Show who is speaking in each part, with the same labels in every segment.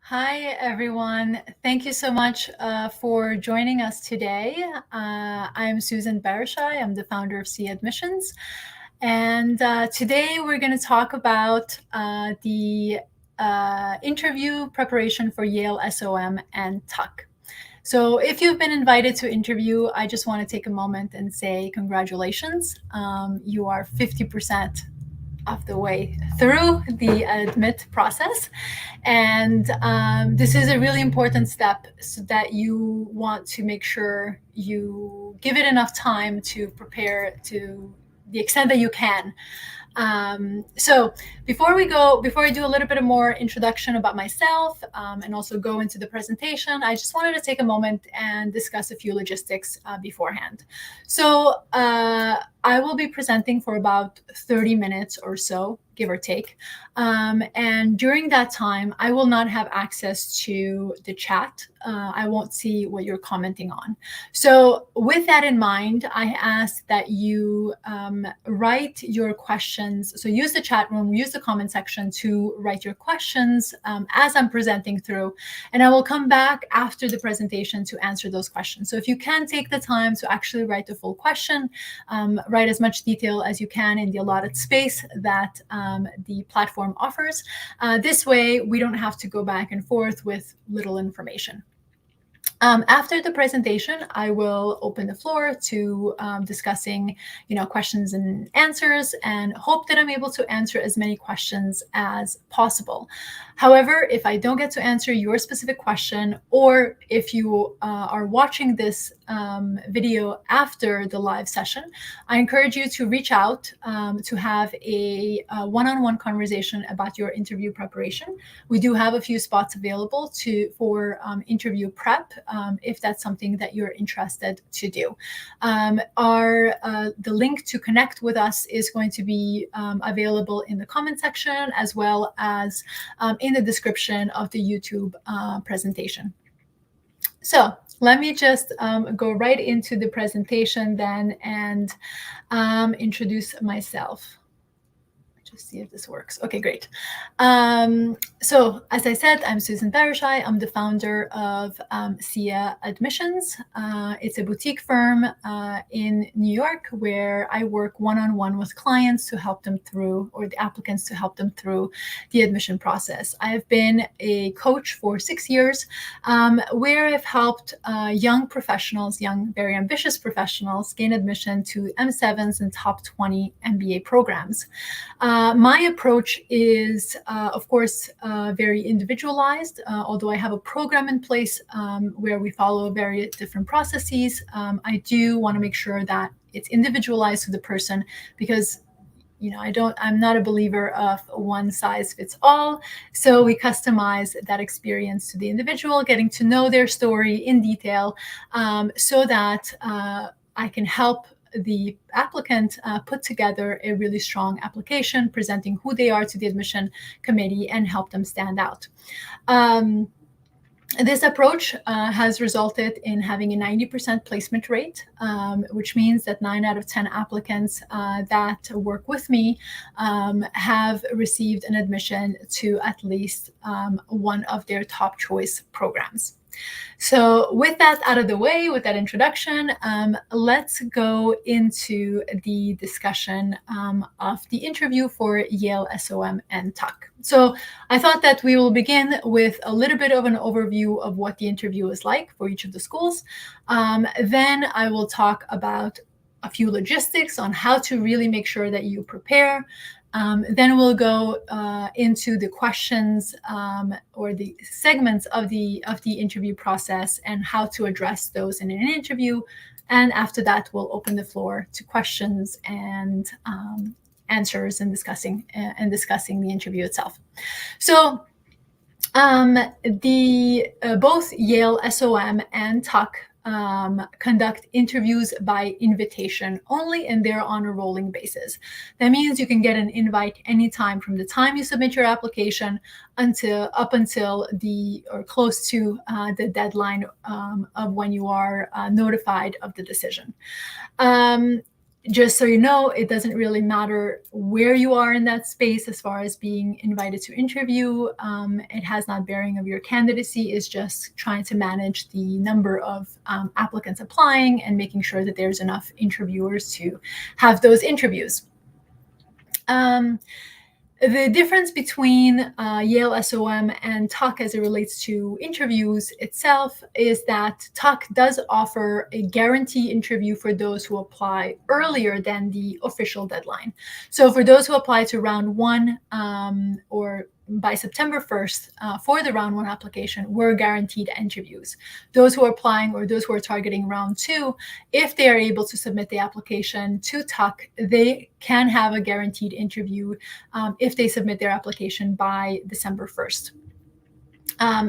Speaker 1: Hi, everyone. Thank you so much for joining us today. I'm Susan Berishaj. I'm the founder of C Admissions. And today we're going to talk about the interview preparation for Yale SOM and TUC. So if you've been invited to interview, I just want to take a moment and say congratulations. You are 50% of the way through the admit process. And this is a really important step so that you want to make sure you give it enough time to prepare to the extent that you can. So before I do a little bit more introduction about myself and also go into the presentation, I just wanted to take a moment and discuss a few logistics beforehand. So I will be presenting for about 30 minutes or so, give or take. And during that time, I will not have access to the chat. I won't see what you're commenting on. So with that in mind, I ask that you write your questions. So use the chat room, use the comment section to write your questions as I'm presenting through. And I will come back after the presentation to answer those questions. So if you can take the time to actually write the full question, write as much detail as you can in the allotted space that the platform offers. This way, we don't have to go back and forth with little information. After the presentation, I will open the floor to discussing, questions and answers, and hope that I'm able to answer as many questions as possible. However, if I don't get to answer your specific question, or if you are watching this video after the live session, I encourage you to reach out to have a one-on-one conversation about your interview preparation. We do have a few spots available for interview prep if that's something that you're interested to do. The link to connect with us is going to be available in the comment section, as well as in the description of the YouTube presentation. So let me just go right into the presentation then and introduce myself. Just see if this works. Okay, great. So as I said, I'm Susan Berishaj. I'm the founder of SIA Admissions. It's a boutique firm in New York where I work one-on-one with clients to help them through, or the applicants to help them through the admission process. I have been a coach for 6 years where I've helped young professionals, young, very ambitious professionals gain admission to M7s and top 20 MBA programs. My approach is, of course, very individualized, although I have a program in place where we follow very different processes. I do want to make sure that it's individualized to the person because I'm not a believer of one size fits all. So we customize that experience to the individual, getting to know their story in detail so that I can help the applicant put together a really strong application, presenting who they are to the admission committee and help them stand out. This approach has resulted in having a 90% placement rate, which means that 9 out of 10 applicants that work with me have received an admission to at least one of their top choice programs. So with that out of the way, with that introduction, let's go into the discussion of the interview for Yale SOM and TUC. So I thought that we will begin with a little bit of an overview of what the interview is like for each of the schools. Then I will talk about a few logistics on how to really make sure that you prepare. Then we'll go into the questions or the segments of the interview process and how to address those in an interview. And after that, we'll open the floor to questions and answers and discussing the interview itself. So both Yale SOM and TUC conduct interviews by invitation only, and they're on a rolling basis. That means you can get an invite anytime from the time you submit your application up until close to the deadline of when you are notified of the decision. just so you know, it doesn't really matter where you are in that space as far as being invited to interview. It has not bearing of your candidacy. It's just trying to manage the number of applicants applying and making sure that there's enough interviewers to have those interviews. The difference between Yale SOM and Tuck as it relates to interviews itself is that Tuck does offer a guarantee interview for those who apply earlier than the official deadline. So for those who apply to round one or by September 1st for the round one application, we're guaranteed interviews. Those who are applying or those who are targeting round two, if they are able to submit the application to Tuck, they can have a guaranteed interview if they submit their application by December 1st.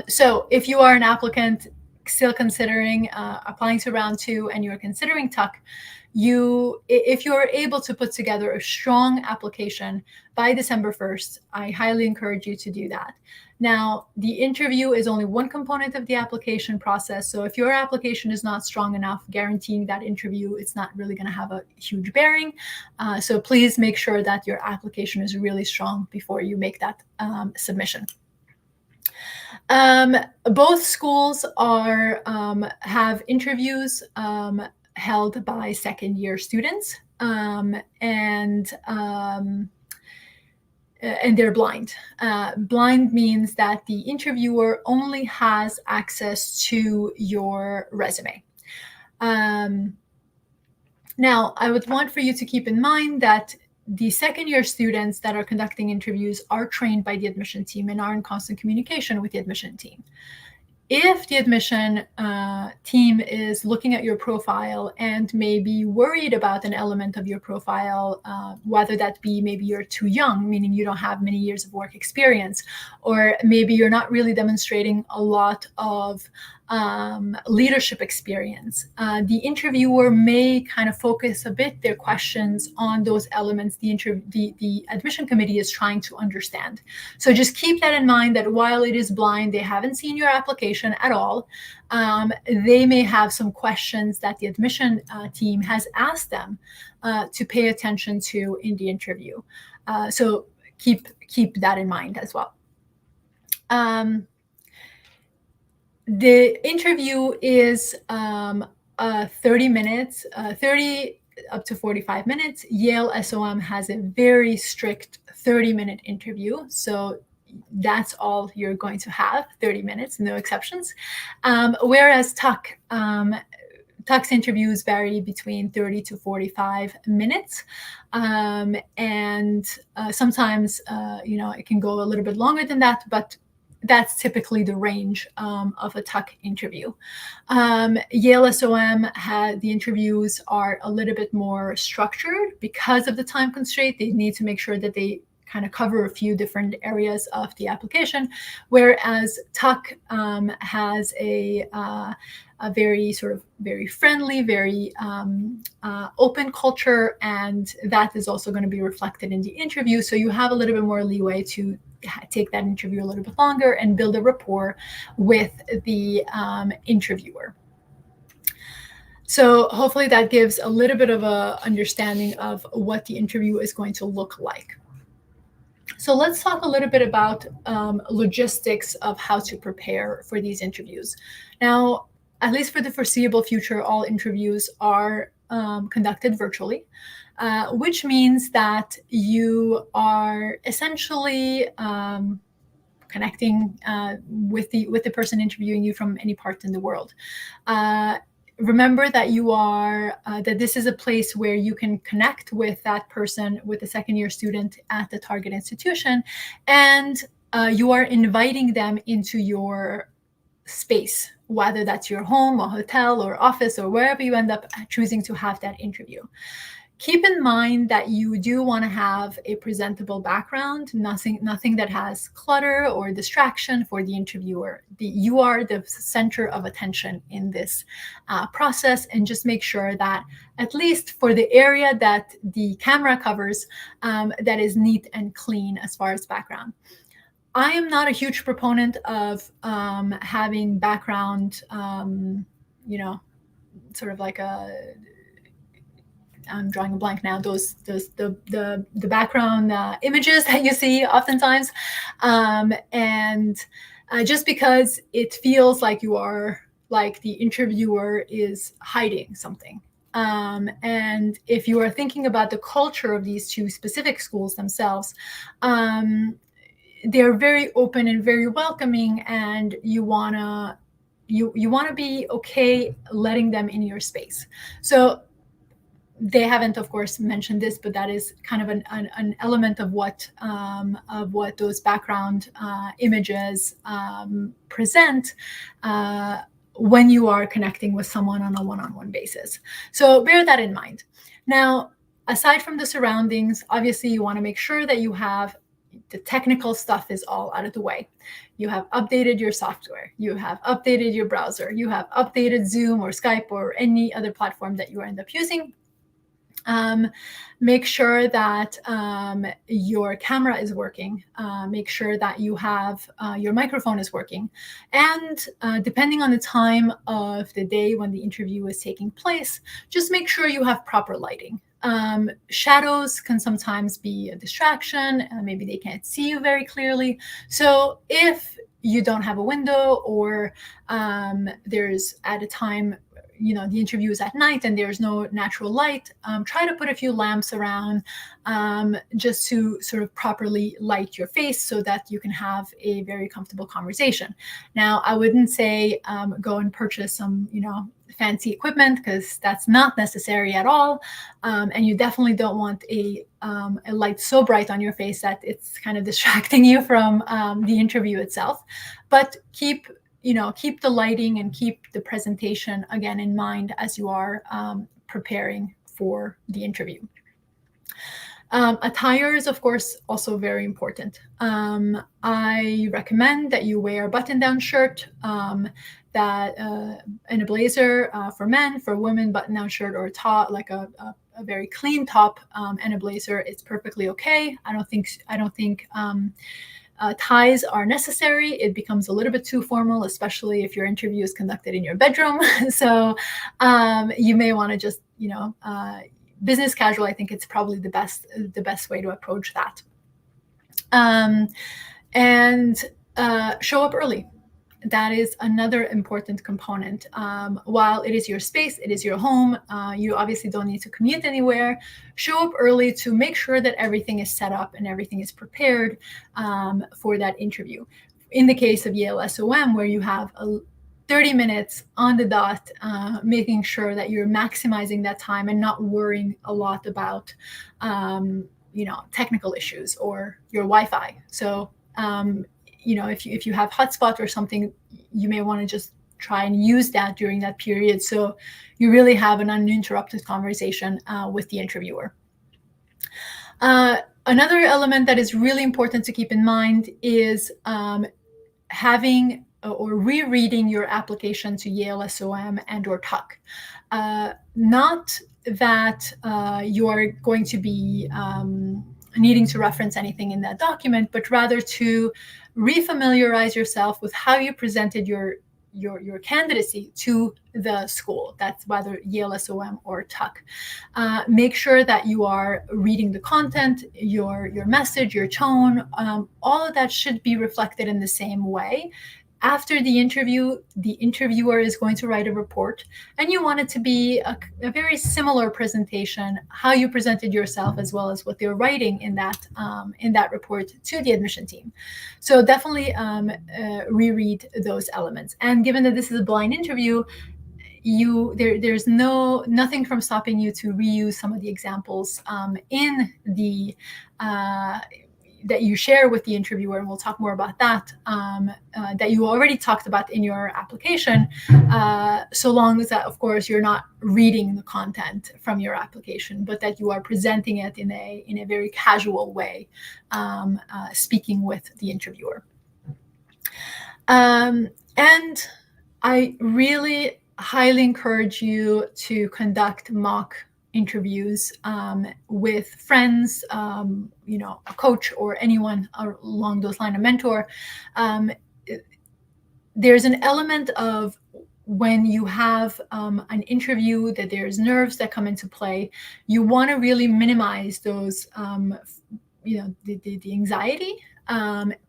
Speaker 1: So if you are an applicant still considering applying to round two and you're considering Tuck, if you're able to put together a strong application by December 1st, I highly encourage you to do that. Now, the interview is only one component of the application process. So if your application is not strong enough, guaranteeing that interview, it's not really going to have a huge bearing. So please make sure that your application is really strong before you make that submission. Both schools have interviews held by second-year students, and they're blind. Blind means that the interviewer only has access to your resume. Now, I would want for you to keep in mind that the second-year students that are conducting interviews are trained by the admission team and are in constant communication with the admission team. If the admission team is looking at your profile and may be worried about an element of your profile, whether that be maybe you're too young, meaning you don't have many years of work experience, or maybe you're not really demonstrating a lot of leadership experience, the interviewer may kind of focus a bit their questions on those elements the admission committee is trying to understand. So just keep that in mind, that while it is blind, they haven't seen your application at all. They may have some questions that the admission team has asked them to pay attention to in the interview. So keep that in mind as well. The interview is 30 minutes, 30 up to 45 minutes. Yale SOM has a very strict 30-minute interview. So that's all you're going to have, 30 minutes, no exceptions. Whereas Tuck's interviews vary between 30 to 45 minutes. And sometimes, it can go a little bit longer than that, but that's typically the range of a Tuck interview. Yale SOM the interviews are a little bit more structured because of the time constraint. They need to make sure that they kind of cover a few different areas of the application, whereas Tuck has a very friendly, very open culture, and that is also going to be reflected in the interview. So you have a little bit more leeway to take that interview a little bit longer and build a rapport with the interviewer. So hopefully that gives a little bit of a understanding of what the interview is going to look like. So let's talk a little bit about logistics of how to prepare for these interviews. Now, at least for the foreseeable future, all interviews are conducted virtually, which means that you are essentially connecting with the person interviewing you from any part in the world. Remember that that this is a place where you can connect with that person, with the second-year student at the target institution, and you are inviting them into your space, whether that's your home or hotel or office or wherever you end up choosing to have that interview. Keep in mind that you do want to have a presentable background, nothing that has clutter or distraction for the interviewer. You are the center of attention in this process, and just make sure that at least for the area that the camera covers, that is neat and clean as far as background. I am not a huge proponent of having background, sort of like I'm drawing a blank now, the background images that you see oftentimes. And just because it feels like the interviewer is hiding something. And if you are thinking about the culture of these two specific schools themselves, they're very open and very welcoming, and you want to be okay letting them in your space. So they haven't, of course, mentioned this, but that is kind of an element of what those background images present when you are connecting with someone on a one-on-one basis. So bear that in mind. Now, aside from the surroundings, obviously you want to make sure that you have the technical stuff is all out of the way. You have updated your software, you have updated your browser, you have updated Zoom or Skype or any other platform that you end up using. Make sure that your camera is working. Make sure that you have your microphone is working. And depending on the time of the day when the interview is taking place, just make sure you have proper lighting. Shadows can sometimes be a distraction. Maybe they can't see you very clearly. So if you don't have a window, or there's at a time, the interview is at night and there's no natural light, try to put a few lamps around just to sort of properly light your face so that you can have a very comfortable conversation. Now, I wouldn't say go and purchase some, fancy equipment, because that's not necessary at all. And you definitely don't want a light so bright on your face that it's kind of distracting you from the interview itself. But keep the lighting and keep the presentation, again, in mind as you are preparing for the interview. Attire is, of course, also very important. I recommend that you wear a button-down shirt, and a blazer for men. For women, button-down shirt or a top, like a very clean top and a blazer, it's perfectly okay. I don't think ties are necessary. It becomes a little bit too formal, especially if your interview is conducted in your bedroom. So you may want to just, business casual. I think it's probably the best way to approach that. And show up early. That is another important component. While it is your space, it is your home, you obviously don't need to commute anywhere. Show up early to make sure that everything is set up and everything is prepared for that interview. In the case of Yale SOM, where you have 30 minutes on the dot, making sure that you're maximizing that time and not worrying a lot about technical issues or your Wi-Fi. So if you have hotspot or something, you may want to just try and use that during that period, so you really have an uninterrupted conversation with the interviewer. Another element that is really important to keep in mind is having or rereading your application to Yale SOM and or Tuck. Not that you are going to be needing to reference anything in that document, but rather to refamiliarize yourself with how you presented your candidacy to the school. That's whether Yale SOM or Tuck. Make sure that you are reading the content, your message, your tone. All of that should be reflected in the same way. After the interview, the interviewer is going to write a report, and you want it to be a very similar presentation, how you presented yourself, as well as what they're writing in that report to the admission team. So definitely reread those elements. And given that this is a blind interview, there's nothing from stopping you to reuse some of the examples in the that you share with the interviewer, and we'll talk more about that, that you already talked about in your application, so long as that, of course, you're not reading the content from your application, but that you are presenting it in a very casual way, speaking with the interviewer. And I really highly encourage you to conduct mock interviews with friends, a coach or anyone along those lines, a mentor. There's an element of when you have an interview, that there's nerves that come into play, you want to really minimize those, the anxiety.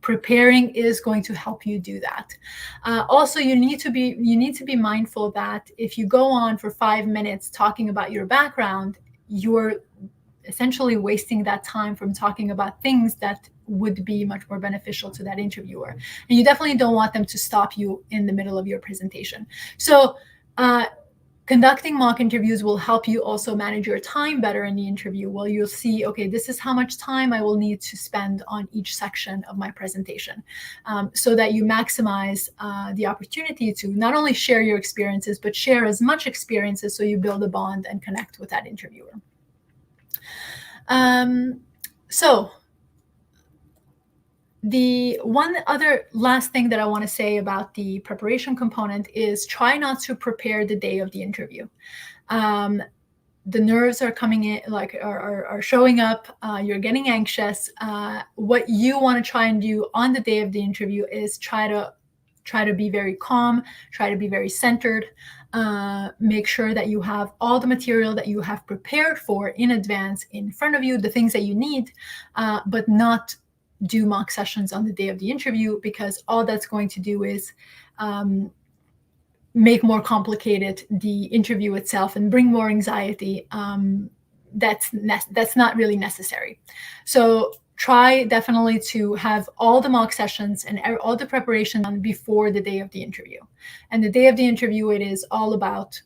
Speaker 1: Preparing is going to help you do that. Also, you need to be mindful that if you go on for 5 minutes talking about your background, you're essentially wasting that time from talking about things that would be much more beneficial to that interviewer. And you definitely don't want them to stop you in the middle of your presentation. So conducting mock interviews will help you also manage your time better in the interview. Well, you'll see, okay, this is how much time I will need to spend on each section of my presentation, so that you maximize the opportunity to not only share your experiences, but share as much experiences so you build a bond and connect with that interviewer. So the one other last thing that I want to say about the preparation component is try not to prepare the day of the interview. The nerves are coming in, like are showing up. You're getting anxious. What you want to try and do on the day of the interview is try to be very calm, try to be very centered. Make sure that you have all the material that you have prepared for in advance in front of you, the things that you need, but not do mock sessions on the day of the interview, because all that's going to do is make more complicated the interview itself and bring more anxiety. That's not really necessary. So try definitely to have all the mock sessions and all the preparation done before the day of the interview. And the day of the interview, it is all about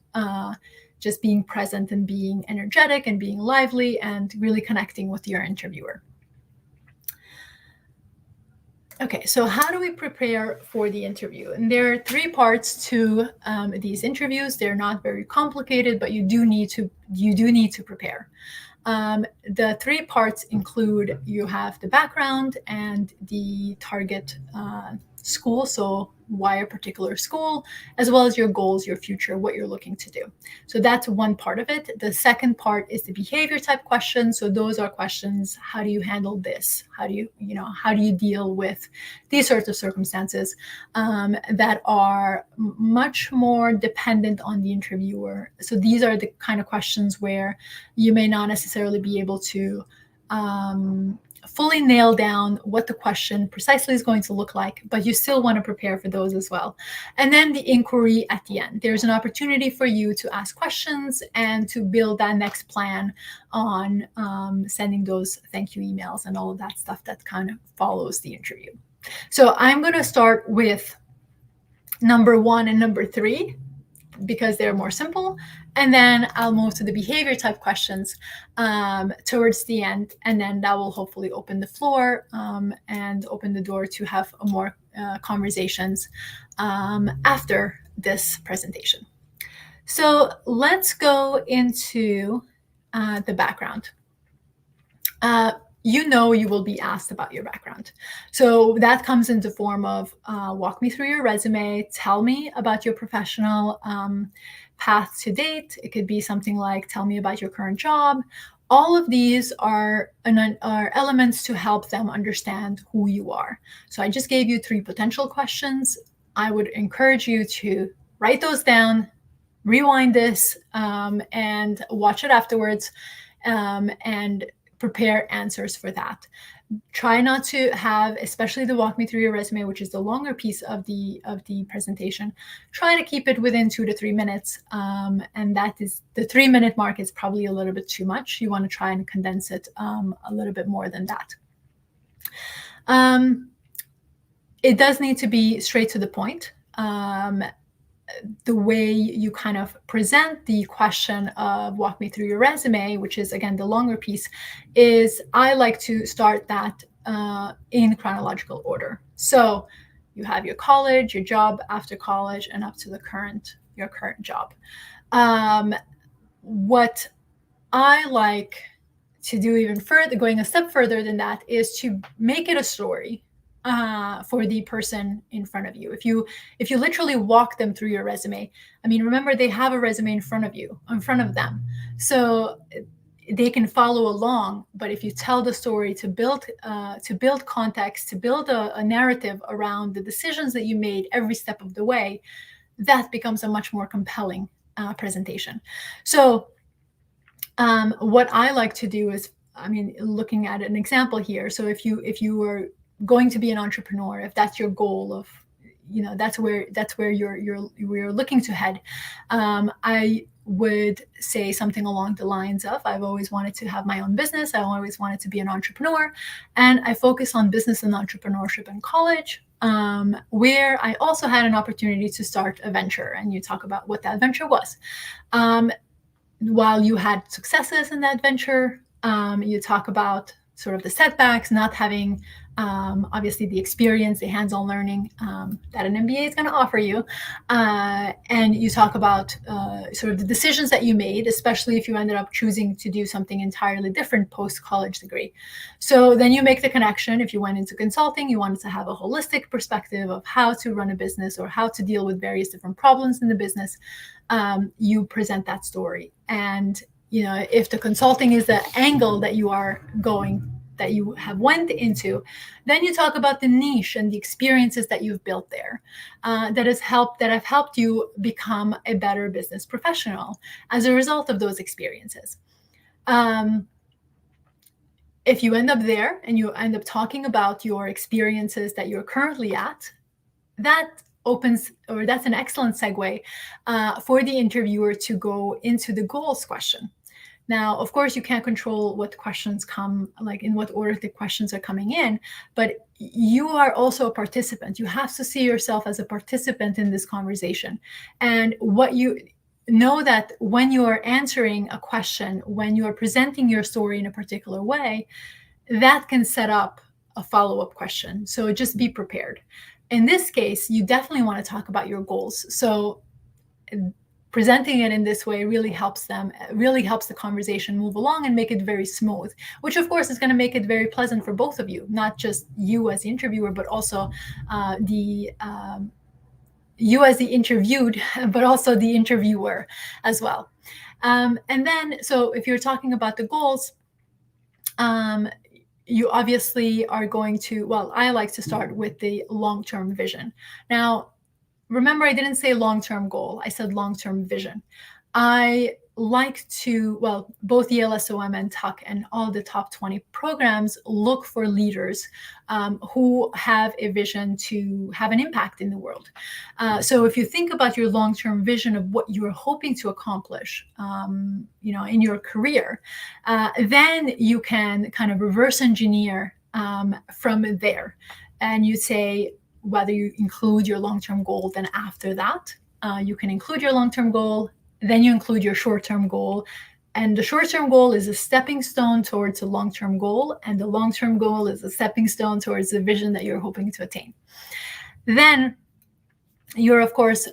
Speaker 1: just being present and being energetic and being lively and really connecting with your interviewer. Okay, so how do we prepare for the interview? And there are 3 parts to these interviews. They're not very complicated, but you do need to prepare. The 3 parts include, you have the background and the target school, so why a particular school, as well as your goals, your future, what you're looking to do. So that's one part of it. The second part is the behavior type questions. So those are questions: how do you handle this? How do you deal with these sorts of circumstances that are much more dependent on the interviewer. So these are the kind of questions where you may not necessarily be able to fully nail down what the question precisely is going to look like, but you still want to prepare for those as well. And then the inquiry at the end. There's an opportunity for you to ask questions and to build that next plan on sending those thank you emails and all of that stuff that kind of follows the interview. So I'm going to start with number 1 and number 3, because they're more simple. And then I'll move to the behavior type questions towards the end. And then that will hopefully open the floor and open the door to have more conversations after this presentation. So let's go into the background. You will be asked about your background. So that comes in the form of walk me through your resume, tell me about your professional path to date. It could be something like, tell me about your current job. All of these are elements to help them understand who you are. So I just gave you 3 potential questions. I would encourage you to write those down, rewind this, and watch it afterwards, and prepare answers for that. Try not to have, especially the walk me through your resume, which is the longer piece of the presentation, try to keep it within 2 to 3 minutes. And that is, the 3-minute mark is probably a little bit too much. You want to try and condense it a little bit more than that. It does need to be straight to the point. The way you kind of present the question of walk me through your resume, which is again the longer piece, is I like to start that in chronological order. So you have your college, your job after college, and up to your current job. What I like to do even further, going a step further than that, is to make it a story for the person in front of you. If you literally walk them through your resume, I mean, remember, they have a resume in front of them, so they can follow along. But if you tell the story to build context, to build a narrative around the decisions that you made every step of the way, that becomes a much more compelling presentation. So what I like to do is, looking at an example here. So if you are going to be an entrepreneur, if that's your goal of, that's where you're looking to head, I would say something along the lines of, I've always wanted to have my own business. I always wanted to be an entrepreneur, and I focus on business and entrepreneurship in college, where I also had an opportunity to start a venture. And you talk about what that venture was. While you had successes in that venture, you talk about sort of the setbacks, not having obviously the experience, the hands-on learning that an MBA is going to offer you. And you talk about sort of the decisions that you made, especially if you ended up choosing to do something entirely different post-college degree. So then you make the connection. If you went into consulting, you wanted to have a holistic perspective of how to run a business or how to deal with various different problems in the business. You present that story. And if the consulting is the angle that you are going, that you have went into, then you talk about the niche and the experiences that you've built there, that have helped you become a better business professional as a result of those experiences. If you end up there and you end up talking about your experiences that you're currently at, that's an excellent segue for the interviewer to go into the goals question. Now, of course, you can't control what questions come, like in what order the questions are coming in, but you are also a participant. You have to see yourself as a participant in this conversation. And what you know, that when you are answering a question, when you are presenting your story in a particular way, that can set up a follow-up question. So just be prepared. In this case, you definitely want to talk about your goals. So presenting it in this way really helps the conversation move along and make it very smooth, which of course is going to make it very pleasant for both of you, not just you as the interviewer, but also you as the interviewed, but also the interviewer as well. And then, so if you're talking about the goals, you obviously are going to, well, I like to start with the long-term vision. Now, remember, I didn't say long-term goal. I said long-term vision. I like to, well, both Yale, SOM, and Tuck, and all the top 20 programs look for leaders who have a vision to have an impact in the world. So if you think about your long-term vision of what you're hoping to accomplish, in your career, then you can kind of reverse engineer from there. And you say, whether you include your long-term goal, then after that, you can include your long-term goal, then you include your short-term goal. And the short-term goal is a stepping stone towards a long-term goal, and the long-term goal is a stepping stone towards the vision that you're hoping to attain. Then you're, of course,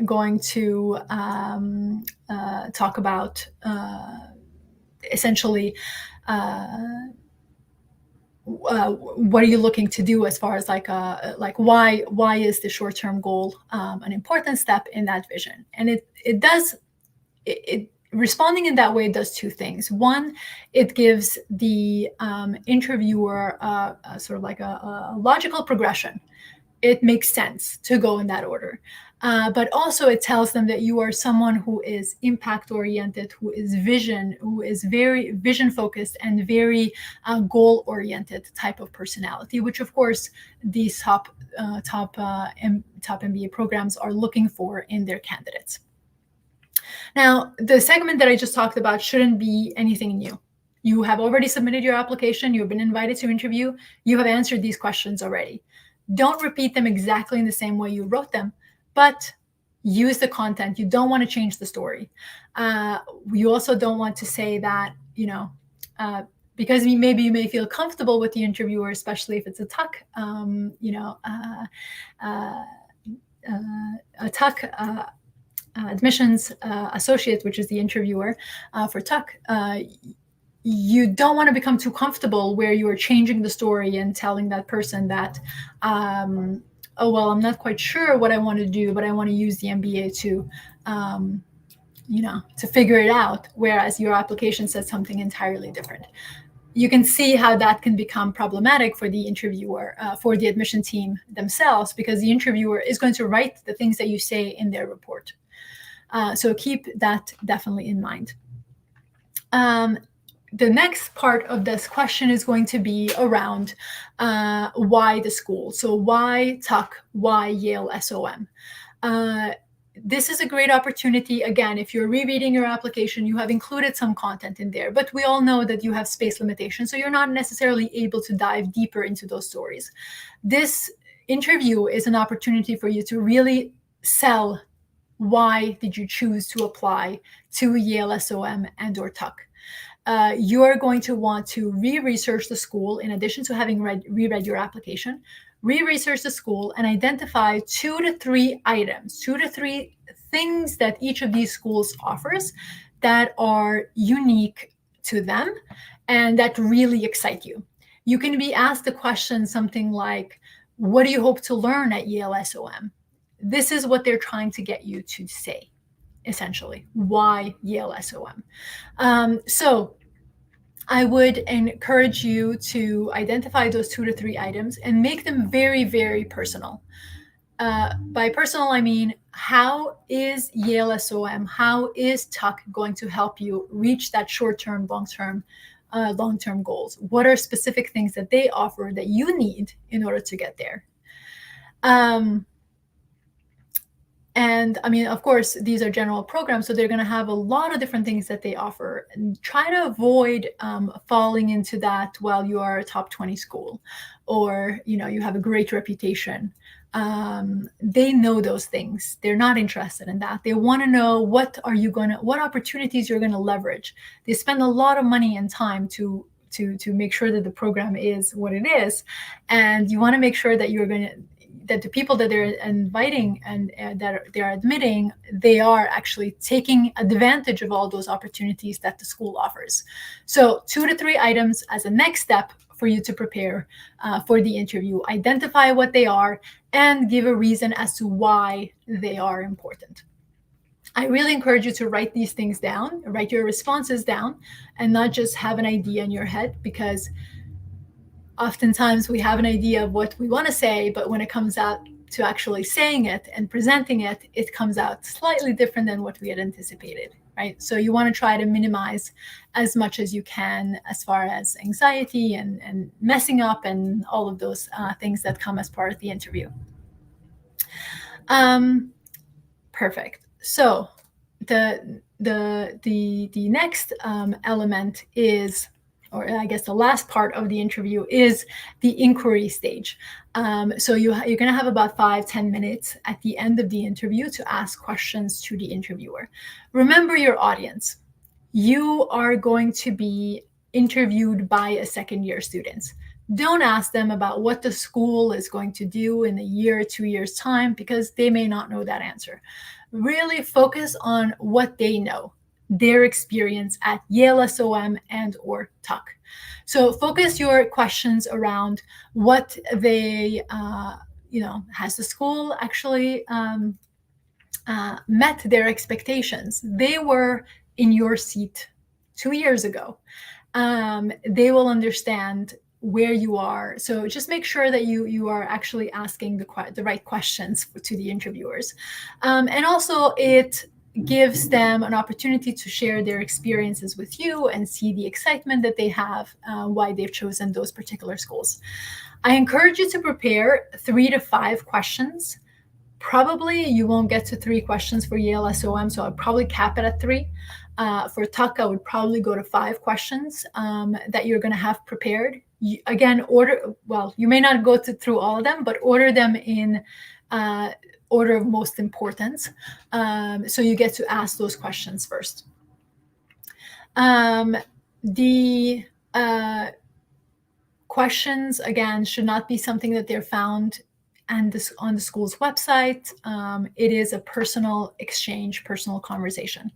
Speaker 1: going to talk about essentially what are you looking to do as far as like why is the short-term goal an important step in that vision? And it responding in that way does two things. One, it gives the interviewer sort of like a logical progression. It makes sense to go in that order. But also it tells them that you are someone who is impact-oriented, who is very vision-focused and very goal-oriented type of personality, which of course these top MBA programs are looking for in their candidates. Now, the segment that I just talked about shouldn't be anything new. You have already submitted your application. You've been invited to interview. You have answered these questions already. Don't repeat them exactly in the same way you wrote them, but use the content. You don't want to change the story. You also don't want to say that, because maybe you may feel comfortable with the interviewer, especially if it's a Tuck, a Tuck admissions associate, which is the interviewer for Tuck. You don't want to become too comfortable where you are changing the story and telling that person that, oh, well, I'm not quite sure what I want to do, but I want to use the MBA to figure it out, whereas your application says something entirely different. you can see how that can become problematic for the interviewer, for the admission team themselves, because the interviewer is going to write the things that you say in their report. So keep that definitely in mind. The next part of this question is going to be around why the school. So why Tuck? Why Yale SOM? This is a great opportunity. Again, if you're rereading your application, you have included some content in there, but we all know that you have space limitations, so you're not necessarily able to dive deeper into those stories. This interview is an opportunity for you to really sell why did you choose to apply to Yale SOM and or Tuck. You are going to want to re-research the school in addition to having reread your application. Re-research the school and identify 2 to 3 items, 2 to 3 things that each of these schools offers that are unique to them and that really excite you. You can be asked a question something like, what do you hope to learn at Yale SOM? This is what they're trying to get you to say, essentially. Why Yale SOM? So I would encourage you to identify those 2 to 3 items and make them very, very personal. By personal, I mean, how is Yale SOM, how is Tuck going to help you reach that short-term, long-term goals? What are specific things that they offer that you need in order to get there? And I mean, of course, these are general programs, so they're going to have a lot of different things that they offer. And try to avoid falling into that while you are a top 20 school, or you have a great reputation. They know those things. They're not interested in that. They want to know what opportunities you're going to leverage. They spend a lot of money and time to make sure that the program is what it is, and you want to make sure that that the people that they're inviting and that they're admitting, they are actually taking advantage of all those opportunities that the school offers. So 2 to 3 items as a next step for you to prepare for the interview. Identify what they are and give a reason as to why they are important. I really encourage you to write these things down, write your responses down, and not just have an idea in your head, because oftentimes we have an idea of what we want to say, but when it comes out to actually saying it and presenting it, it comes out slightly different than what we had anticipated, right? So you want to try to minimize as much as you can as far as anxiety and messing up and all of those things that come as part of the interview. Perfect. So the next element is, or I guess the last part of the interview, is the inquiry stage. So you're going to have about 5-10 minutes at the end of the interview to ask questions to the interviewer. Remember your audience. You are going to be interviewed by a second-year student. Don't ask them about what the school is going to do in a year or 2 years' time, because they may not know that answer. Really focus on what they know, their experience at Yale SOM and or Tuck. So focus your questions around what they, has the school actually met their expectations? They were in your seat 2 years ago. They will understand where you are. So just make sure that you are actually asking the right questions to the interviewers. And also it gives them an opportunity to share their experiences with you and see the excitement that they have, why they've chosen those particular schools. I encourage you to prepare 3 to 5 questions. Probably you won't get to 3 questions for Yale SOM, so I'd probably cap it at 3. For Tuck, I would probably go to 5 questions that you're going to have prepared. You may not go through all of them, but order them in order of most importance. So you get to ask those questions first. The questions, again, should not be something that they're found on the school's website. It is a personal exchange, personal conversation.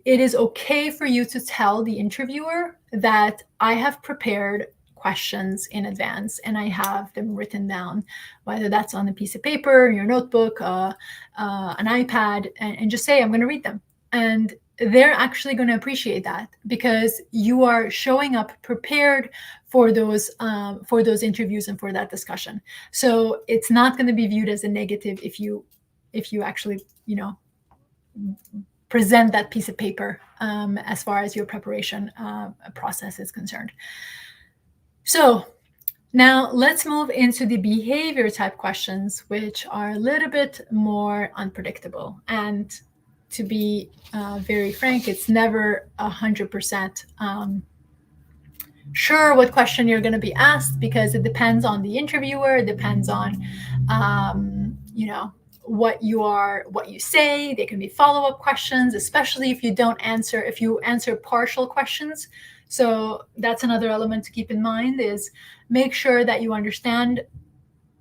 Speaker 1: It is okay for you to tell the interviewer that I have prepared questions in advance and I have them written down, whether that's on a piece of paper, your notebook, an iPad, and just say, I'm going to read them. And they're actually going to appreciate that, because you are showing up prepared for those interviews and for that discussion. So it's not going to be viewed as a negative if you actually, present that piece of paper as far as your preparation process is concerned. So now let's move into the behavior type questions, which are a little bit more unpredictable. And to be very frank, it's never 100% sure what question you're going to be asked, because it depends on the interviewer. It depends on, what you say. There can be follow-up questions, especially if you answer partial questions. So that's another element to keep in mind, is make sure that you understand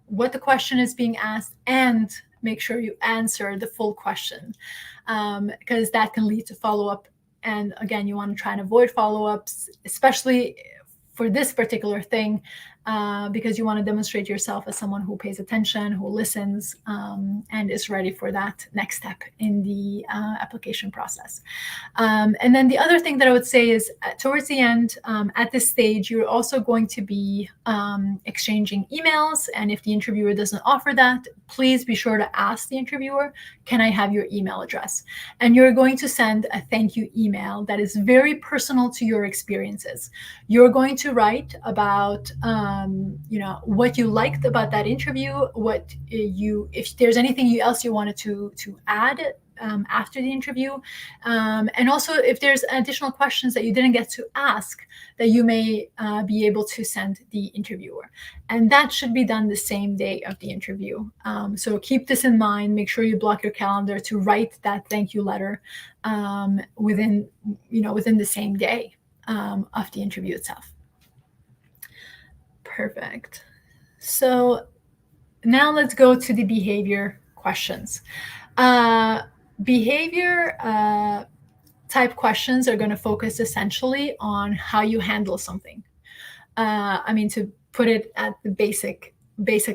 Speaker 1: what the question is being asked and make sure you answer the full question, because that can lead to follow-up. And again, you want to try and avoid follow-ups, especially for this particular thing, because you want to demonstrate yourself as someone who pays attention, who listens, and is ready for that next step in the application process. And then the other thing that I would say is, towards the end, at this stage, you're also going to be exchanging emails. And if the interviewer doesn't offer that, please be sure to ask the interviewer, can I have your email address? And you're going to send a thank you email that is very personal to your experiences. You're going to write about what you liked about that interview, if there's anything else you wanted to add after the interview, and also if there's additional questions that you didn't get to ask that you may be able to send the interviewer. And that should be done the same day of the interview. So keep this in mind. Make sure you block your calendar to write that thank you letter within the same day of the interview itself. Perfect. So now let's go to the behavior questions. Behavior type questions are going to focus essentially on how you handle something. To put it at the basic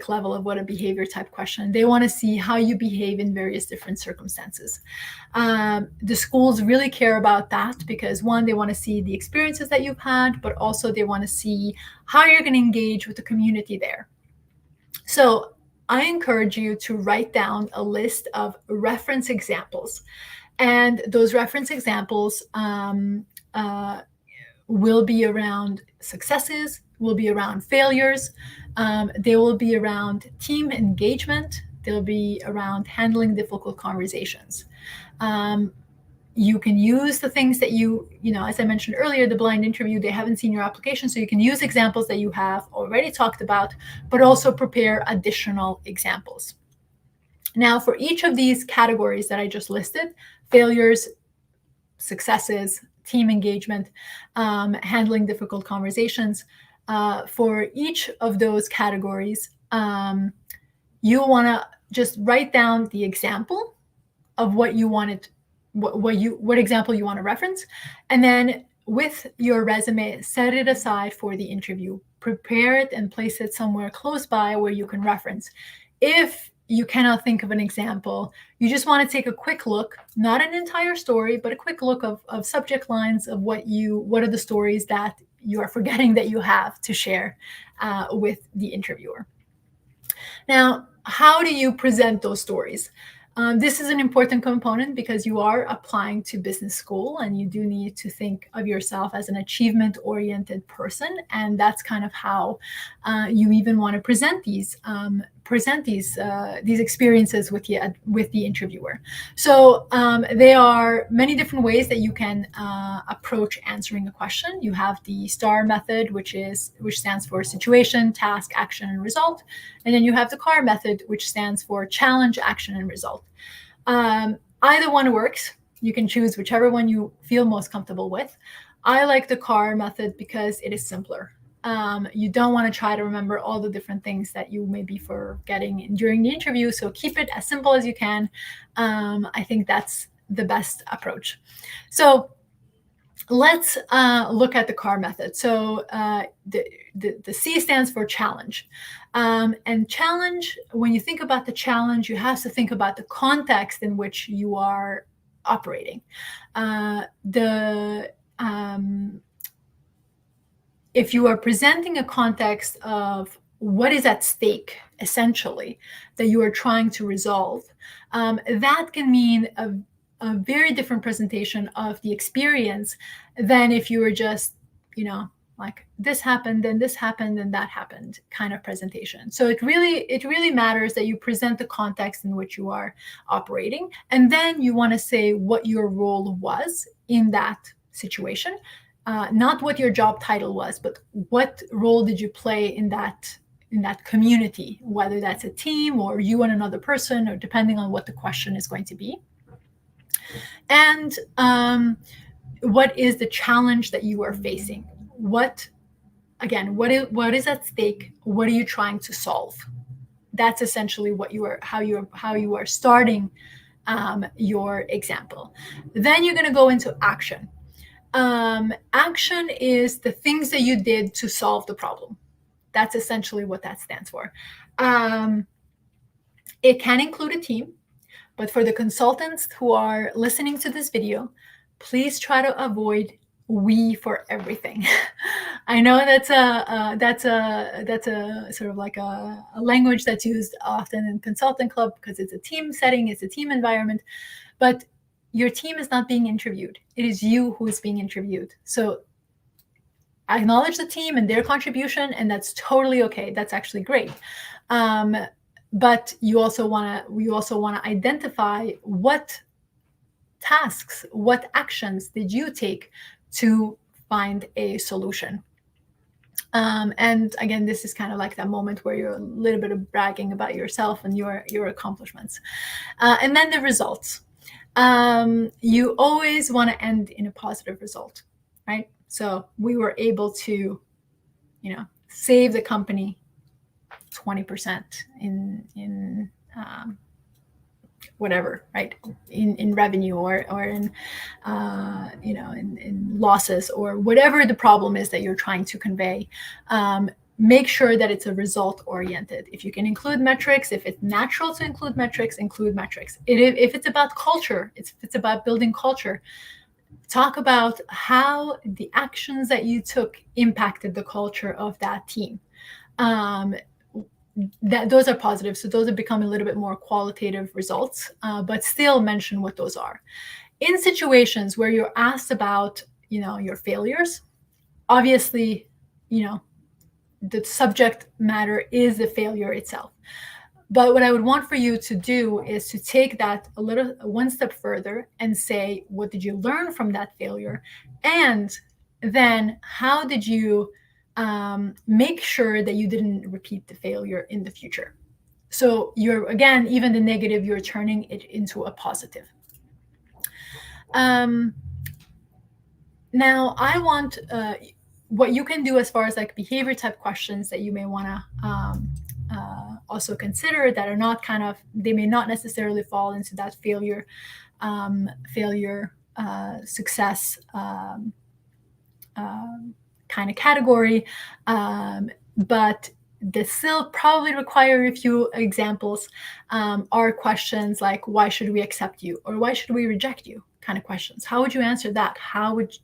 Speaker 1: level of what a behavior type question, they want to see how you behave in various different circumstances. The schools really care about that because, one, they want to see the experiences that you've had, but also they want to see how you're going to engage with the community there. So I encourage you to write down a list of reference examples. And those reference examples will be around successes, will be around failures, they will be around team engagement, they'll be around handling difficult conversations. You can use the things that as I mentioned earlier, the blind interview, they haven't seen your application, so you can use examples that you have already talked about, but also prepare additional examples. Now, for each of these categories that I just listed, failures, successes, team engagement, handling difficult conversations, for each of those categories, you want to just write down the example of what you wanted, what example you want to reference, and then with your resume, set it aside for the interview. Prepare it and place it somewhere close by where you can reference. If you cannot think of an example, you just want to take a quick look, not an entire story, but a quick look of subject lines of what are the stories that you are forgetting that you have to share with the interviewer. Now, how do you present those stories? This is an important component because you are applying to business school and you do need to think of yourself as an achievement-oriented person. And that's kind of how you even want to present these experiences with the interviewer. So there are many different ways that you can approach answering a question. You have the STAR method, which stands for situation, task, action, and result. And then you have the CAR method, which stands for challenge, action, and result. Either one works. You can choose whichever one you feel most comfortable with. I like the CAR method because it is simpler. You don't want to try to remember all the different things that you may be forgetting during the interview. So keep it as simple as you can. I think that's the best approach. So let's look at the CAR method. So the C stands for challenge. And challenge, when you think about the challenge, you have to think about the context in which you are operating. If you are presenting a context of what is at stake, essentially, that you are trying to resolve, that can mean a very different presentation of the experience than if you were just, like this happened, then this happened, and that happened kind of presentation. So it really matters that you present the context in which you are operating, and then you want to say what your role was in that situation. Not what your job title was, but what role did you play in that community, whether that's a team or you and another person, or depending on what the question is going to be. And what is the challenge that you are facing? What is at stake? What are you trying to solve? That's essentially how you are starting your example. Then you're going to go into action. Action is the things that you did to solve the problem. That's essentially what that stands for. It can include a team, but for the consultants who are listening to this video, please try to avoid we for everything. I know that's a sort of like a language that's used often in consultant club because it's a team setting, it's a team environment, but your team is not being interviewed. It is you who is being interviewed. So acknowledge the team and their contribution, and that's totally okay. That's actually great. But you also want to identify what tasks, what actions did you take to find a solution. And again, this is kind of like that moment where you're a little bit of bragging about yourself and your accomplishments. And then the results. You always want to end in a positive result, right? So we were able to, save the company 20% in whatever, right? In revenue or in in losses, or whatever the problem is that you're trying to convey. Make sure that it's a result oriented. If you can include metrics, if it's natural to include metrics, include metrics. If it's about culture, if it's about building culture, talk about how the actions that you took impacted the culture of that team. Those are positive. So those have become a little bit more qualitative results, but still mention what those are. In situations where you're asked about, your failures, obviously, the subject matter is the failure itself. But what I would want for you to do is to take that one step further and say, what did you learn from that failure? And then how did you make sure that you didn't repeat the failure in the future? So again, even the negative, you're turning it into a positive. Now, I want what you can do as far as like behavior type questions that you may want to also consider, that are not they may not necessarily fall into that failure, success kind of category, but they still probably require a few examples, are questions like, why should we accept you, or why should we reject you? Kind of questions. How would you answer that? How would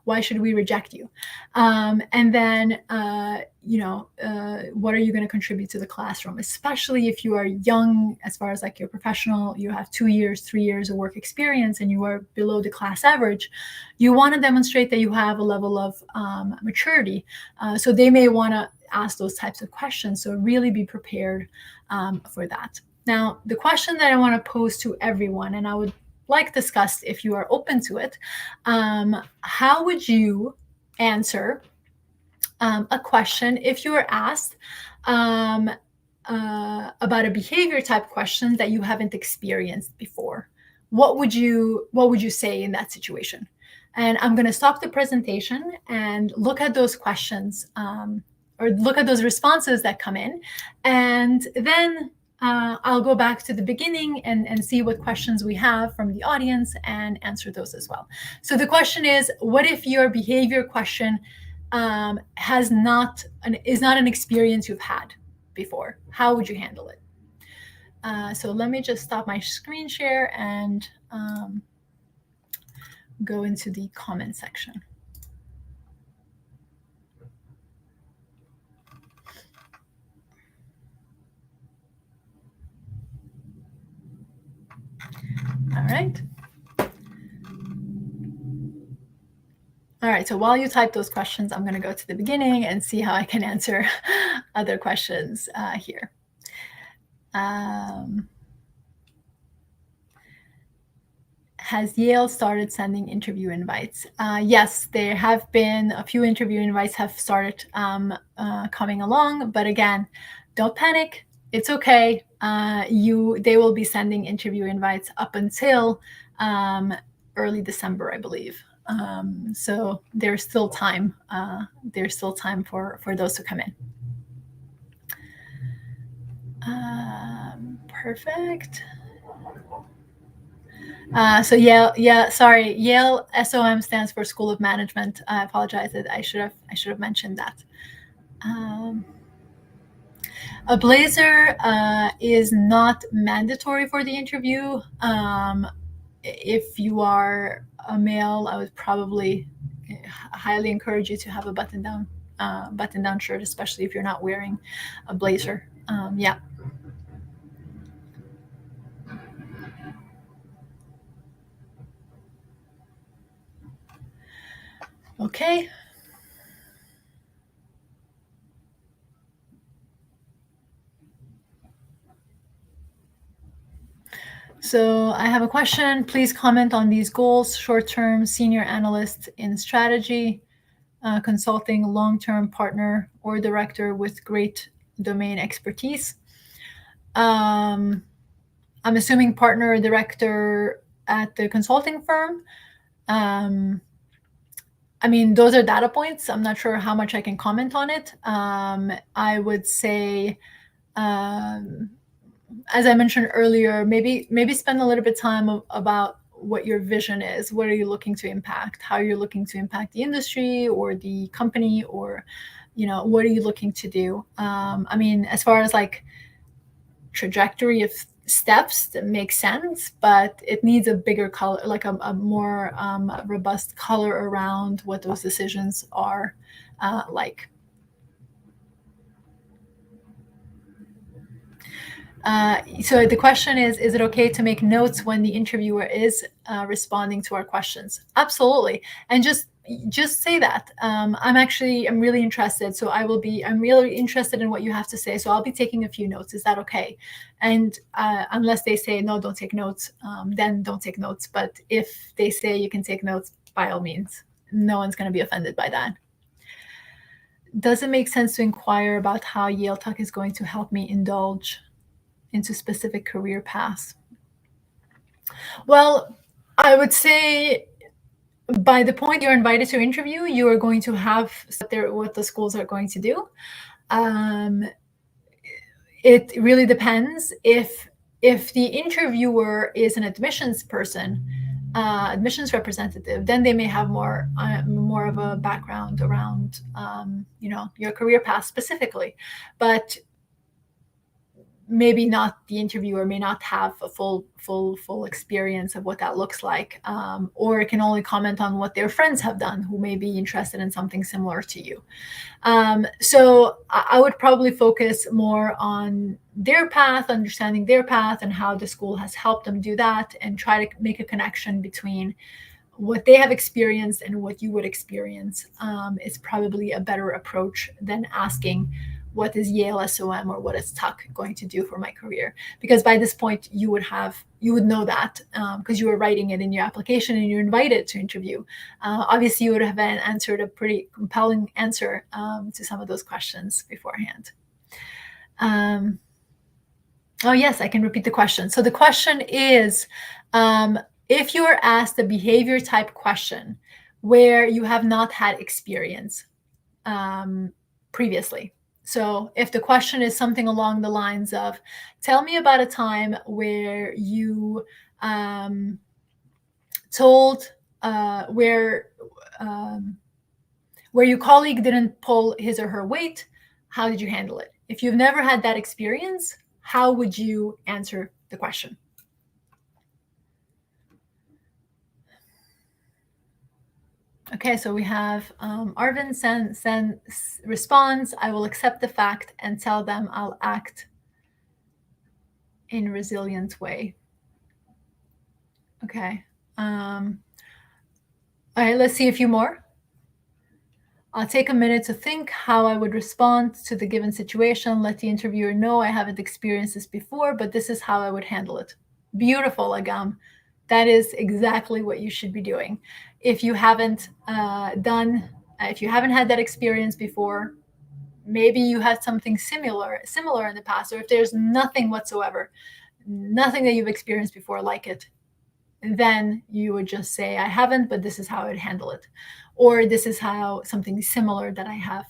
Speaker 1: why should we reject you? And then what are you going to contribute to the classroom, especially if you are young, as far as like you're professional, you have 2 years, 3 years of work experience, and you are below the class average. You want to demonstrate that you have a level of maturity. So they may want to ask those types of questions. So really be prepared for that. Now, the question that I want to pose to everyone, and I would like discussed if you are open to it, how would you answer a question if you were asked about a behavior type question that you haven't experienced before? What would you say in that situation? And I'm going to stop the presentation and look at those questions, or look at those responses that come in, and then I'll go back to the beginning and see what questions we have from the audience and answer those as well. So the question is, what if your behavior question is not an experience you've had before? How would you handle it? So let me just stop my screen share and go into the comment section. All right. All right, so while you type those questions, I'm going to go to the beginning and see how I can answer other questions here. Has Yale started sending interview invites? Yes, there have been a few interview invites have started coming along, but again, don't panic. It's okay. They will be sending interview invites up until early December, I believe. So there's still time. There's still time for those to come in. Perfect. So Yale, Yale SOM stands for School of Management. I apologize. I should have mentioned that. A blazer is not mandatory for the interview. If you are a male, I would probably highly encourage you to have a button-down shirt, especially if you're not wearing a blazer. Yeah. Okay. So I have a question. Please comment on these goals: short-term senior analyst in strategy, consulting, long-term partner or director with great domain expertise. I'm assuming partner or director at the consulting firm. I mean, those are data points. I'm not sure how much I can comment on it. I would say, as I mentioned earlier, maybe spend a little bit of time about what your vision is. What are you looking to impact? How you're looking to impact the industry or the company, or what are you looking to do? I mean, as far as like trajectory of steps, that makes sense, but it needs a bigger color, like a more robust color around what those decisions are like. So the question is it okay to make notes when the interviewer is responding to our questions? Absolutely. And just say that. I'm really interested. So I'm really interested in what you have to say. So I'll be taking a few notes. Is that okay? And unless they say, no, don't take notes, then don't take notes. But if they say you can take notes, by all means, no one's going to be offended by that. Does it make sense to inquire about how Yale Talk is going to help me indulge into specific career paths? Well, I would say by the point you're invited to interview, you are going to have what the schools are going to do. It really depends. If the interviewer is an admissions person, admissions representative, then they may have more of a background around your career path specifically. But maybe not, the interviewer may not have a full experience of what that looks like, or can only comment on what their friends have done who may be interested in something similar to you. So I would probably focus more on their path, understanding their path and how the school has helped them do that, and try to make a connection between what they have experienced and what you would experience. Is probably a better approach than asking, what is Yale SOM or what is Tuck going to do for my career? Because by this point you would know that, because you were writing it in your application and you're invited to interview. Obviously you would have answered a pretty compelling answer to some of those questions beforehand. Oh yes, I can repeat the question. So the question is, if you are asked a behavior type question where you have not had experience previously. So if the question is something along the lines of, tell me about a time where you told where your colleague didn't pull his or her weight, how did you handle it? If you've never had that experience, how would you answer the question? Okay, so we have Arvin responds, I will accept the fact and tell them I'll act in a resilient way. Okay. All right, let's see a few more. I'll take a minute to think how I would respond to the given situation. Let the interviewer know I haven't experienced this before, but this is how I would handle it. Beautiful, Agam. That is exactly what you should be doing. If you haven't if you haven't had that experience before, maybe you had something similar in the past, or if there's nothing whatsoever, nothing that you've experienced before like it, then you would just say, I haven't, but this is how I would handle it. Or this is how something similar that I have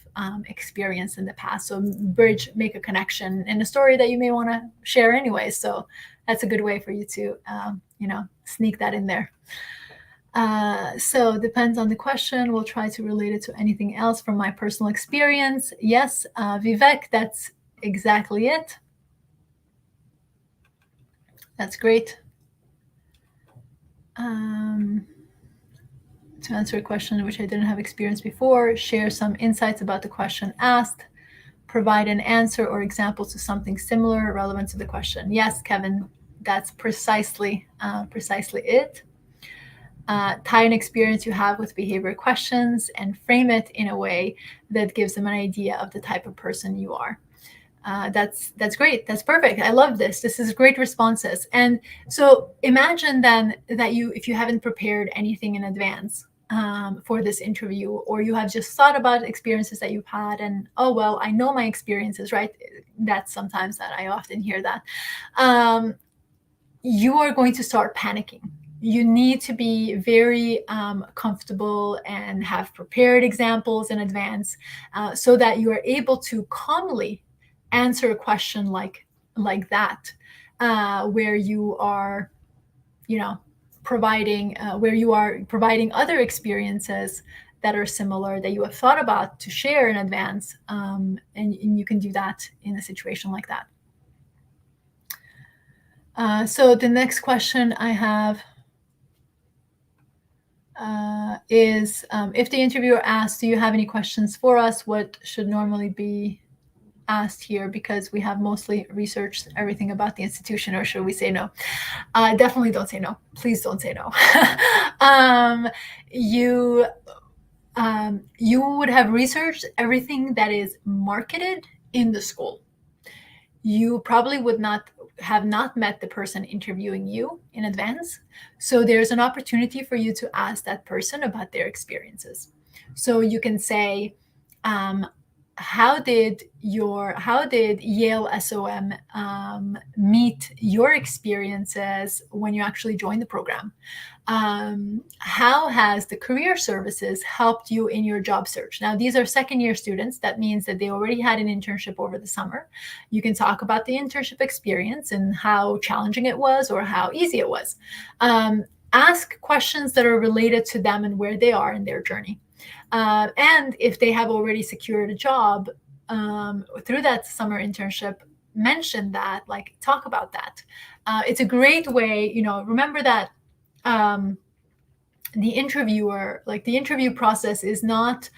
Speaker 1: experienced in the past. So make a connection in a story that you may want to share anyway. So that's a good way for you to, sneak that in there. So depends on the question. We'll try to relate it to anything else from my personal experience. Yes, Vivek, that's exactly it. That's great. To answer a question which I didn't have experience before, share some insights about the question asked, provide an answer or example to something similar relevant to the question. Yes, Kevin, that's precisely it. Tie an experience you have with behavior questions and frame it in a way that gives them an idea of the type of person you are. That's great. That's perfect. I love this. This is great responses. And so imagine then that if you haven't prepared anything in advance for this interview, or you have just thought about experiences that you've had and, oh, well, I know my experiences, right? That's sometimes that I often hear that. You are going to start panicking. You need to be very comfortable and have prepared examples in advance so that you are able to calmly answer a question like that, where you are, providing other experiences that are similar that you have thought about to share in advance, and you can do that in a situation like that. So the next question I have is, if the interviewer asks, do you have any questions for us? What should normally be asked here, because we have mostly researched everything about the institution, or should we say no? Definitely don't say no. Please don't say no. You would have researched everything that is marketed in the school. You probably would not have met the person interviewing you in advance. So there's an opportunity for you to ask that person about their experiences. So you can say, how did Yale SOM meet your experiences when you actually joined the program? How has the career services helped you in your job search? Now, these are second-year students. That means that they already had an internship over the summer. You can talk about the internship experience and how challenging it was or how easy it was. Ask questions that are related to them and where they are in their journey. And if they have already secured a job through that summer internship, mention that, talk about that. It's a great way, remember that the interview process is not,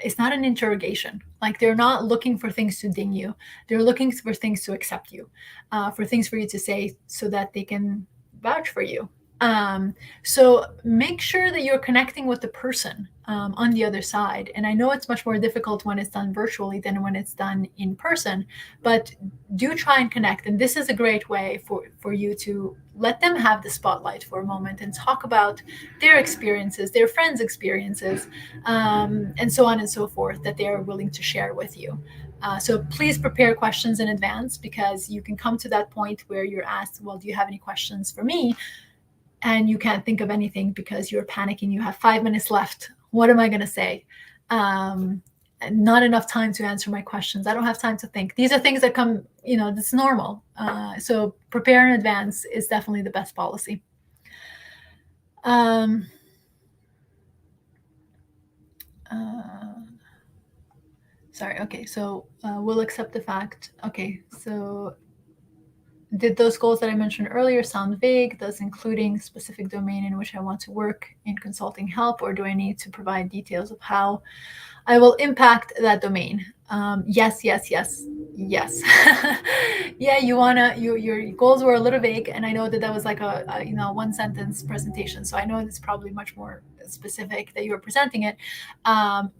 Speaker 1: it's not an interrogation. They're not looking for things to ding you. They're looking for things to accept you, for things for you to say so that they can vouch for you. So make sure that you're connecting with the person on the other side. And I know it's much more difficult when it's done virtually than when it's done in person, but do try and connect. And this is a great way for you to let them have the spotlight for a moment and talk about their experiences, their friends' experiences, and so on and so forth, that they are willing to share with you. So please prepare questions in advance, because you can come to that point where you're asked, well, do you have any questions for me? And you can't think of anything because you're panicking. You have 5 minutes left. What am I going to say? Not enough time to answer my questions. I don't have time to think. These are things that come, that's normal. So prepare in advance is definitely the best policy. sorry. Okay, so we'll accept the fact. Okay, so did those goals that I mentioned earlier sound vague? Does including specific domain in which I want to work in consulting help, or do I need to provide details of how I will impact that domain? Yes. Yeah, your goals were a little vague, and I know that was like a one sentence presentation, so I know it's probably much more specific that you were presenting it.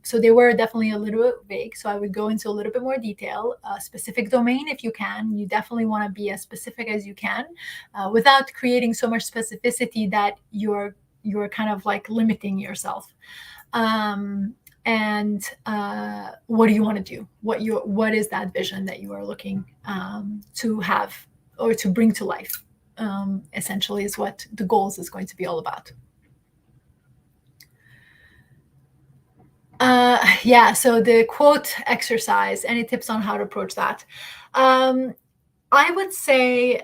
Speaker 1: So they were definitely a little bit vague, so I would go into a little bit more detail. Specific domain, if you can, you definitely want to be as specific as you can, without creating so much specificity that you're kind of like limiting yourself. And what do you want to do? What is that vision that you are looking to have or to bring to life? Essentially, is what the goals is going to be all about. Yeah. So the quote exercise. Any tips on how to approach that? I would say,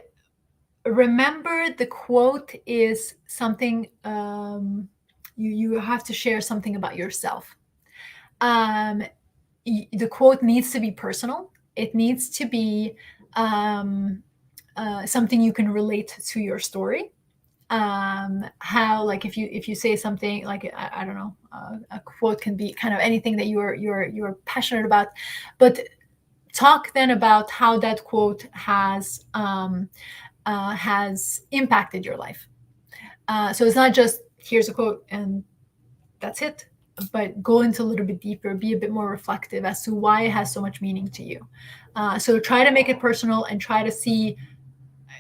Speaker 1: remember the quote is something. You have to share something about yourself. The quote needs to be personal. It needs to be something you can relate to your story. How, like, if you say something like, I don't know, a quote can be kind of anything that you're passionate about, but talk then about how that quote has impacted your life. So it's not just here's a quote and that's it, but go into a little bit deeper, be a bit more reflective as to why it has so much meaning to you. So try to make it personal and try to see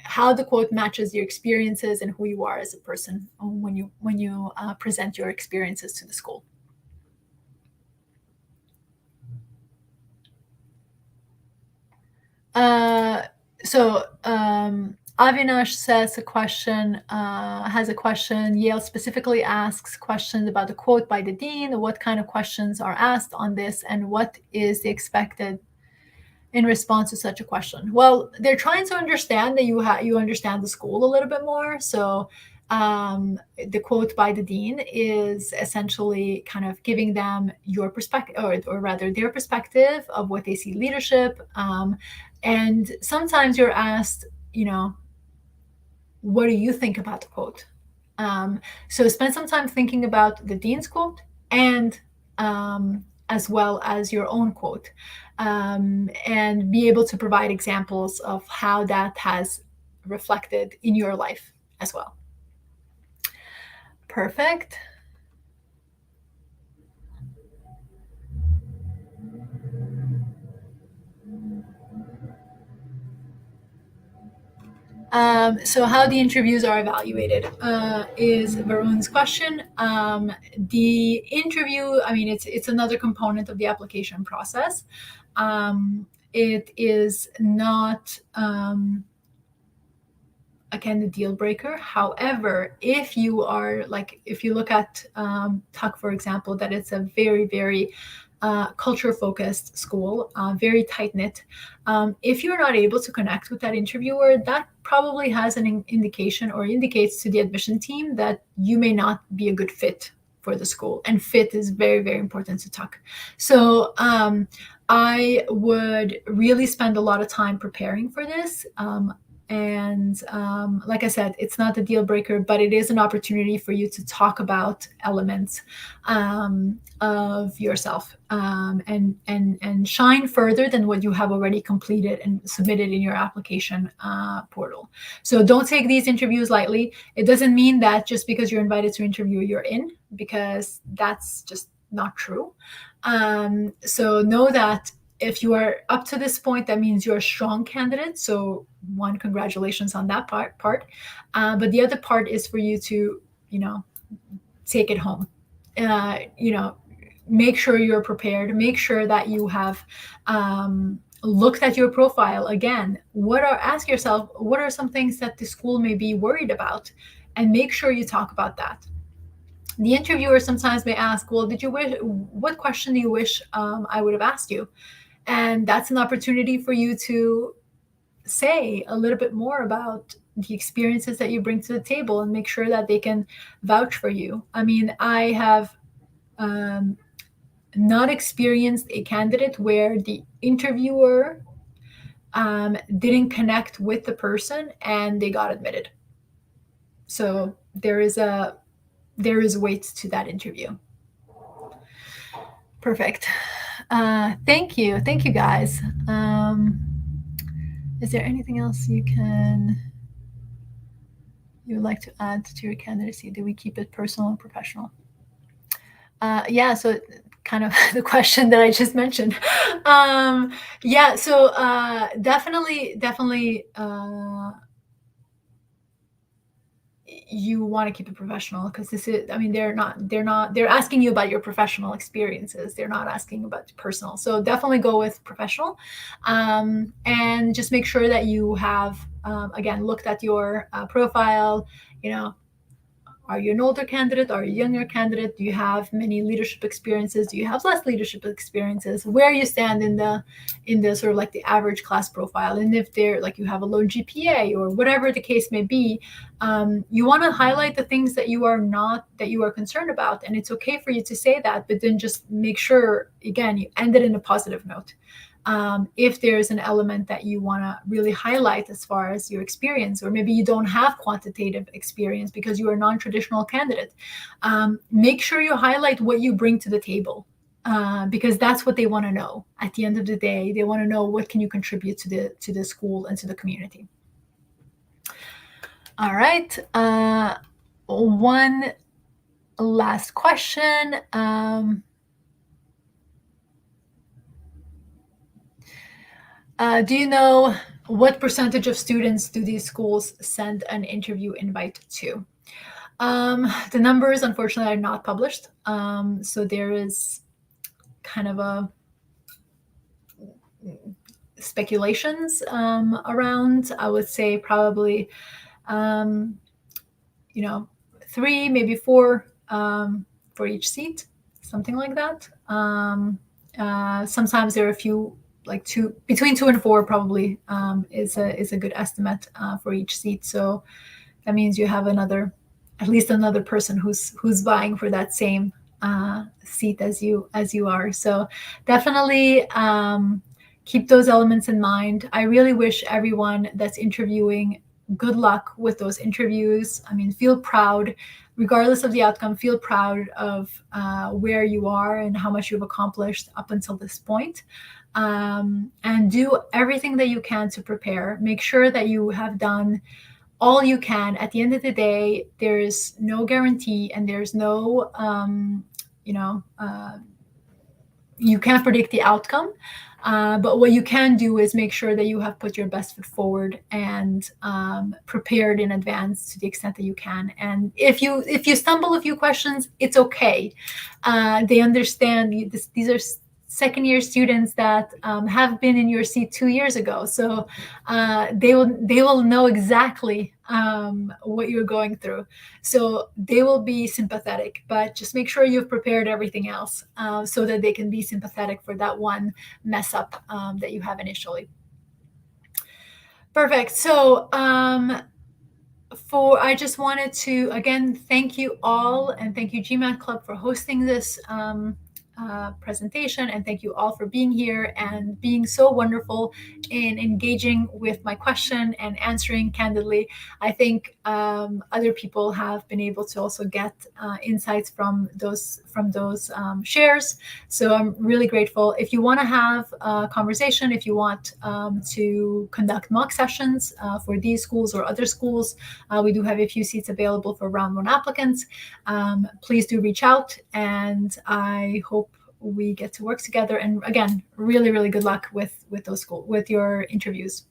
Speaker 1: how the quote matches your experiences and who you are as a person when you present your experiences to the school. Avinash says has a question. Yale specifically asks questions about the quote by the dean. What kind of questions are asked on this, and what is the expected in response to such a question? Well, they're trying to understand that you understand the school a little bit more. So the quote by the dean is essentially kind of giving them your perspective, or rather their perspective of what they see leadership. And sometimes you're asked, what do you think about the quote? So spend some time thinking about the dean's quote and as well as your own quote, and be able to provide examples of how that has reflected in your life as well. Perfect. So how the interviews are evaluated is Varun's question. The interview, it's another component of the application process. It is not, again, the deal breaker. However, if you look at Tuck, for example, that it's a very, very culture-focused school, very tight-knit. If you're not able to connect with that interviewer, that probably has an indication or indicates to the admission team that you may not be a good fit for the school. And fit is very, very important to Tuck. So I would really spend a lot of time preparing for this. And like I said, it's not a deal breaker, but it is an opportunity for you to talk about elements of yourself and shine further than what you have already completed and submitted in your application portal. So don't take these interviews lightly. It doesn't mean that just because you're invited to interview, you're in, because that's just not true. So know that if you are up to this point, that means you're a strong candidate. So one, congratulations on that part. But the other part is for you to, take it home. Make sure you're prepared. Make sure that you have looked at your profile again. Ask yourself, what are some things that the school may be worried about? And make sure you talk about that. The interviewer sometimes may ask, well, what question do you wish I would have asked you? And that's an opportunity for you to say a little bit more about the experiences that you bring to the table and make sure that they can vouch for you. I have not experienced a candidate where the interviewer didn't connect with the person and they got admitted. So there is weight to that interview. Perfect. Thank you guys. Is there anything else you would like to add to your candidacy? Do we keep it personal and professional? Yeah, so kind of the question that I just mentioned. Yeah, so definitely you want to keep it professional, because this is, I mean, they're asking you about your professional experiences. They're not asking about personal. So definitely go with professional, and just make sure that you have, again, looked at your profile. Are you an older candidate? Are you a younger candidate? Do you have many leadership experiences? Do you have less leadership experiences? Where you stand in the sort of like the average class profile, and if they're like you have a low GPA or whatever the case may be, you want to highlight the things that you are concerned about, and it's okay for you to say that, but then just make sure, again, you end it in a positive note. If there's an element that you want to really highlight as far as your experience, or maybe you don't have quantitative experience because you are a non-traditional candidate, make sure you highlight what you bring to the table, because that's what they want to know. At the end of the day, they want to know what can you contribute to the school and to the community. All right. One last question. Do you know what percentage of students do these schools send an interview invite to? The numbers, unfortunately, are not published. So there is kind of a speculations around. I would say probably, 3, maybe 4 for each seat, something like that. Sometimes there are a few, like between 2 and 4 probably is a good estimate for each seat. So that means you have at least another person who's vying for that same seat as you are. So definitely keep those elements in mind. I really wish everyone that's interviewing good luck with those interviews. I mean, feel proud, regardless of the outcome, feel proud of where you are and how much you've accomplished up until this point. And do everything that you can to prepare. Make sure that you have done all you can. At the end of the day, there's no guarantee, and there's no, you can't predict the outcome. But what you can do is make sure that you have put your best foot forward and prepared in advance to the extent that you can. And if you stumble a few questions, it's okay. They understand these are second-year students that have been in your seat 2 years ago, so they will know exactly what you're going through. So they will be sympathetic, but just make sure you've prepared everything else so that they can be sympathetic for that one mess up that you have initially. Perfect. So I just wanted to, again, thank you all, and thank you GMAT Club for hosting this presentation, and thank you all for being here and being so wonderful in engaging with my question and answering candidly. I think other people have been able to also get insights from those shares. So I'm really grateful. If you want to have a conversation, if you want to conduct mock sessions for these schools or other schools, we do have a few seats available for round 1 applicants. Please do reach out, and I hope we get to work together. And again, really, really good luck with your interviews.